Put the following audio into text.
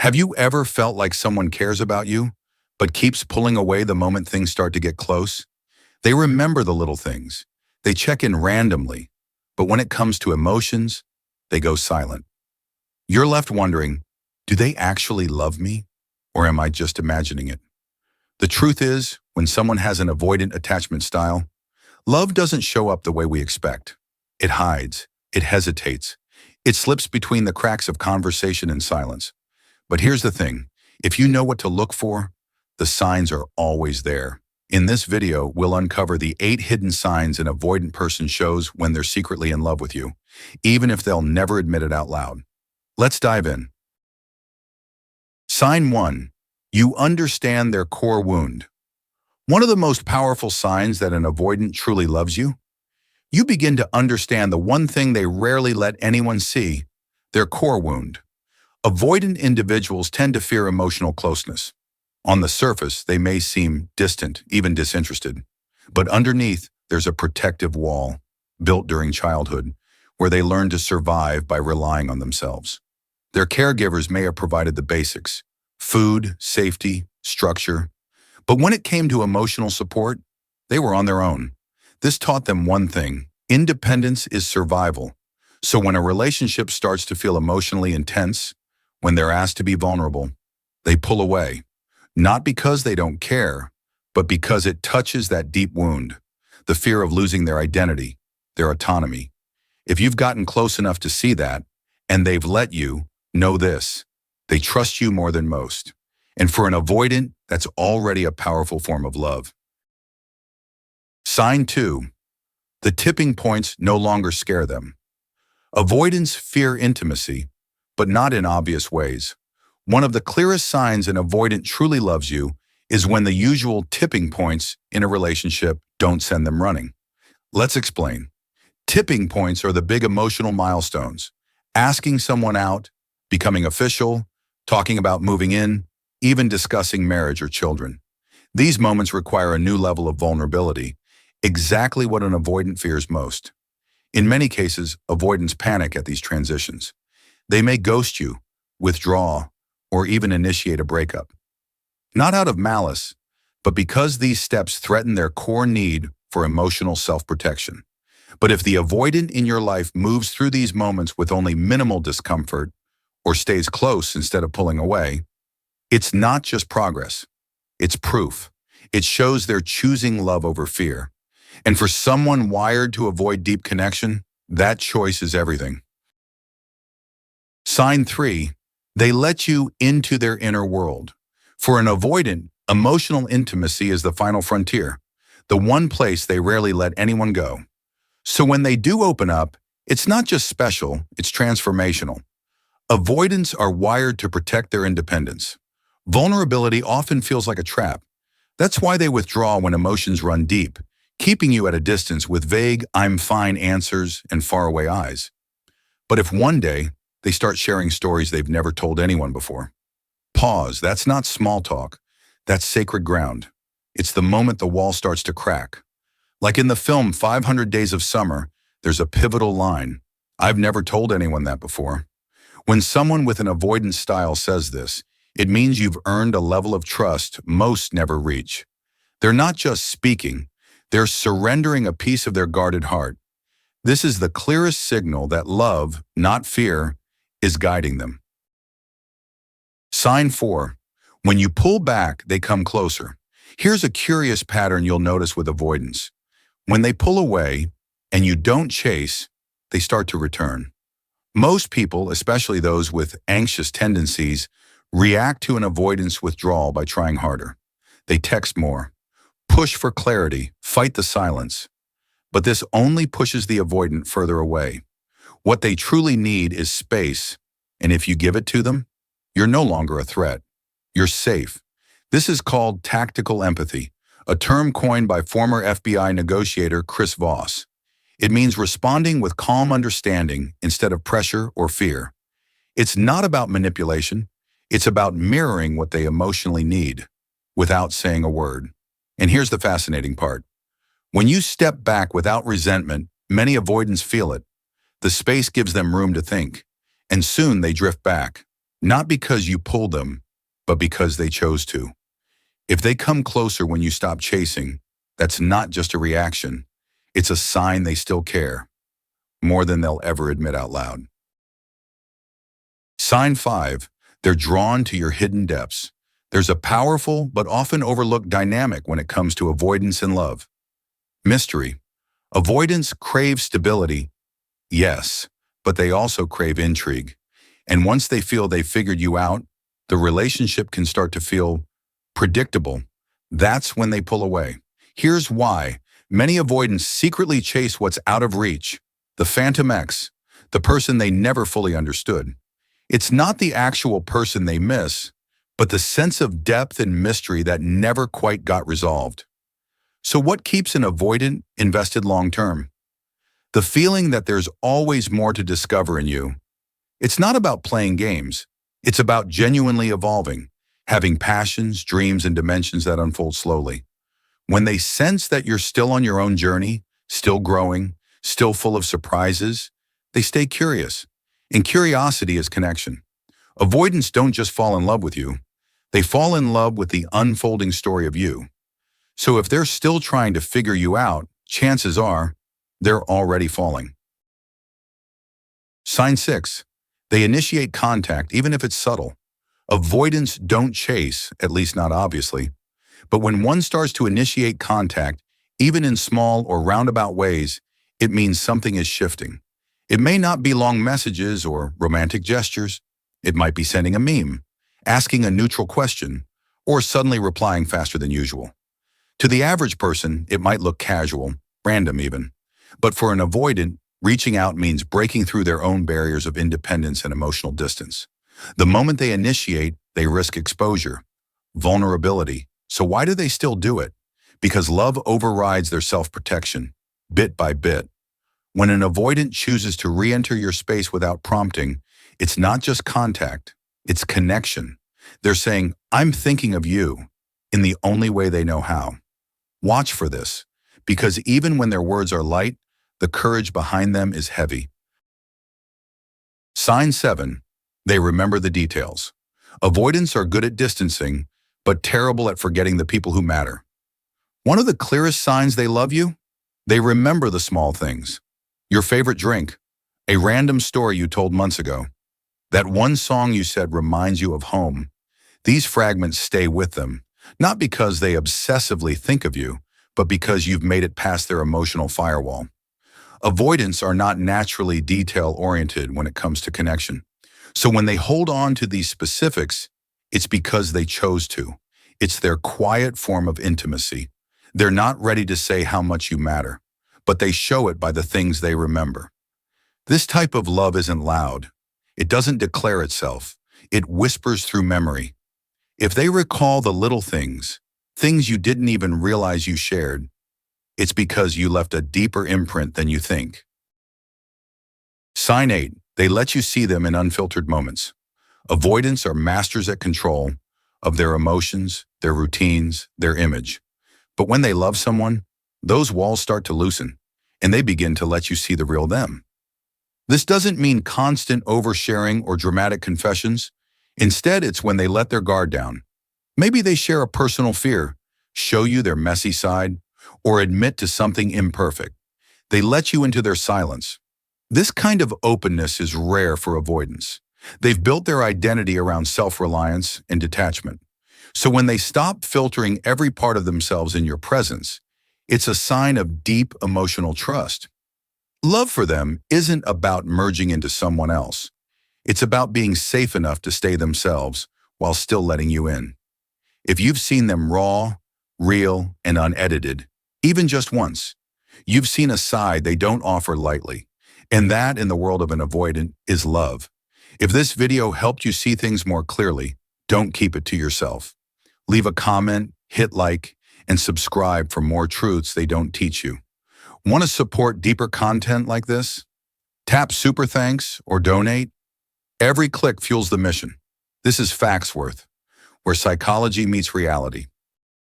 Have you ever felt like someone cares about you, but keeps pulling away the moment things start to get close? They remember the little things. They check in randomly, but when it comes to emotions, they go silent. You're left wondering, do they actually love me, or am I just imagining it? The truth is, when someone has an avoidant attachment style, love doesn't show up the way we expect. It hides, it hesitates, it slips between the cracks of conversation and silence. But here's the thing, if you know what to look for, the signs are always there. In this video, we'll uncover the 8 hidden signs an avoidant person shows when they're secretly in love with you, even if they'll never admit it out loud. Let's dive in. Sign 1. You understand their core wound. One of the most powerful signs that an avoidant truly loves you, you begin to understand the one thing they rarely let anyone see, their core wound. Avoidant individuals tend to fear emotional closeness. On the surface, they may seem distant, even disinterested. But underneath, there's a protective wall, built during childhood, where they learn to survive by relying on themselves. Their caregivers may have provided the basics: food, safety, structure. But when it came to emotional support, they were on their own. This taught them one thing: independence is survival. So when a relationship starts to feel emotionally intense, when they're asked to be vulnerable, they pull away. Not because they don't care, but because it touches that deep wound, the fear of losing their identity, their autonomy. If you've gotten close enough to see that, and they've let you, know this: they trust you more than most. And for an avoidant, that's already a powerful form of love. Sign 2. The tipping points no longer scare them. Avoidants fear intimacy, but not in obvious ways. One of the clearest signs an avoidant truly loves you is when the usual tipping points in a relationship don't send them running. Let's explain. Tipping points are the big emotional milestones: asking someone out, becoming official, talking about moving in, even discussing marriage or children. These moments require a new level of vulnerability, exactly what an avoidant fears most. In many cases, avoidants panic at these transitions. They may ghost you, withdraw, or even initiate a breakup. Not out of malice, but because these steps threaten their core need for emotional self-protection. But if the avoidant in your life moves through these moments with only minimal discomfort, or stays close instead of pulling away, it's not just progress, it's proof. It shows they're choosing love over fear. And for someone wired to avoid deep connection, that choice is everything. Sign 3. They let you into their inner world. For an avoidant, emotional intimacy is the final frontier, the one place they rarely let anyone go. So when they do open up, it's not just special, it's transformational. Avoidants are wired to protect their independence. Vulnerability often feels like a trap. That's why they withdraw when emotions run deep, keeping you at a distance with vague "I'm fine" answers and faraway eyes. But if one day they start sharing stories they've never told anyone before, pause. That's not small talk. That's sacred ground. It's the moment the wall starts to crack. Like in the film 500 Days of Summer, there's a pivotal line: "I've never told anyone that before." When someone with an avoidant style says this, it means you've earned a level of trust most never reach. They're not just speaking, they're surrendering a piece of their guarded heart. This is the clearest signal that love, not fear, is guiding them. Sign 4. When you pull back, they come closer. Here's a curious pattern you'll notice with avoidance. When they pull away and you don't chase, they start to return. Most people, especially those with anxious tendencies, react to an avoidance withdrawal by trying harder. They text more, push for clarity, fight the silence. But this only pushes the avoidant further away. What they truly need is space, and if you give it to them, you're no longer a threat. You're safe. This is called tactical empathy, a term coined by former FBI negotiator Chris Voss. It means responding with calm understanding instead of pressure or fear. It's not about manipulation. It's about mirroring what they emotionally need without saying a word. And here's the fascinating part. When you step back without resentment, many avoidants feel it. The space gives them room to think, and soon they drift back, Not because you pulled them, but because they chose to. If they come closer when you stop chasing, that's not just a reaction. It's a sign they still care, more than they'll ever admit out loud. Sign 5, they're drawn to your hidden depths. There's a powerful but often overlooked dynamic when it comes to avoidance in love. Mystery. Avoidants crave stability, yes, but they also crave intrigue. And once they feel they've figured you out, the relationship can start to feel predictable. That's when they pull away. Here's why. Many avoidants secretly chase what's out of reach, the phantom ex, the person they never fully understood. It's not the actual person they miss, but the sense of depth and mystery that never quite got resolved. So what keeps an avoidant invested long-term? The feeling that there's always more to discover in you. It's not about playing games. It's about genuinely evolving, having passions, dreams, and dimensions that unfold slowly. When they sense that you're still on your own journey, still growing, still full of surprises, they stay curious. And curiosity is connection. Avoidants don't just fall in love with you. They fall in love with the unfolding story of you. So if they're still trying to figure you out, chances are they're already falling. Sign 6. They initiate contact, even if it's subtle. Avoidants don't chase, at least not obviously. But when one starts to initiate contact, even in small or roundabout ways, it means something is shifting. It may not be long messages or romantic gestures. It might be sending a meme, asking a neutral question, or suddenly replying faster than usual. To the average person, it might look casual, random even. But for an avoidant, reaching out means breaking through their own barriers of independence and emotional distance. The moment they initiate, they risk exposure, vulnerability. So why do they still do it? Because love overrides their self-protection, bit by bit. When an avoidant chooses to re-enter your space without prompting, it's not just contact, it's connection. They're saying, I'm thinking of you, in the only way they know how. Watch for this, because even when their words are light, the courage behind them is heavy. Sign 7. They remember the details. Avoidants are good at distancing, but terrible at forgetting the people who matter. One of the clearest signs they love you? They remember the small things. Your favorite drink, a random story you told months ago, that one song you said reminds you of home. These fragments stay with them, not because they obsessively think of you, but because you've made it past their emotional firewall. Avoidants are not naturally detail-oriented when it comes to connection. So when they hold on to these specifics, it's because they chose to. It's their quiet form of intimacy. They're not ready to say how much you matter, but they show it by the things they remember. This type of love isn't loud. It doesn't declare itself. It whispers through memory. If they recall the little things, things you didn't even realize you shared, it's because you left a deeper imprint than you think. Sign 8. They let you see them in unfiltered moments. Avoidants are masters at control of their emotions, their routines, their image. But when they love someone, those walls start to loosen, and they begin to let you see the real them. This doesn't mean constant oversharing or dramatic confessions. Instead, it's when they let their guard down. Maybe they share a personal fear, show you their messy side, or admit to something imperfect. They let you into their silence. This kind of openness is rare for avoidants. They've built their identity around self-reliance and detachment. So when they stop filtering every part of themselves in your presence, it's a sign of deep emotional trust. Love for them isn't about merging into someone else. It's about being safe enough to stay themselves while still letting you in. If you've seen them raw, real, and unedited, even just once, you've seen a side they don't offer lightly. And that, in the world of an avoidant, is love. If this video helped you see things more clearly, don't keep it to yourself. Leave a comment, hit like, and subscribe for more truths they don't teach you. Want to support deeper content like this? Tap super thanks or donate. Every click fuels the mission. This is Facts Worth, where psychology meets reality.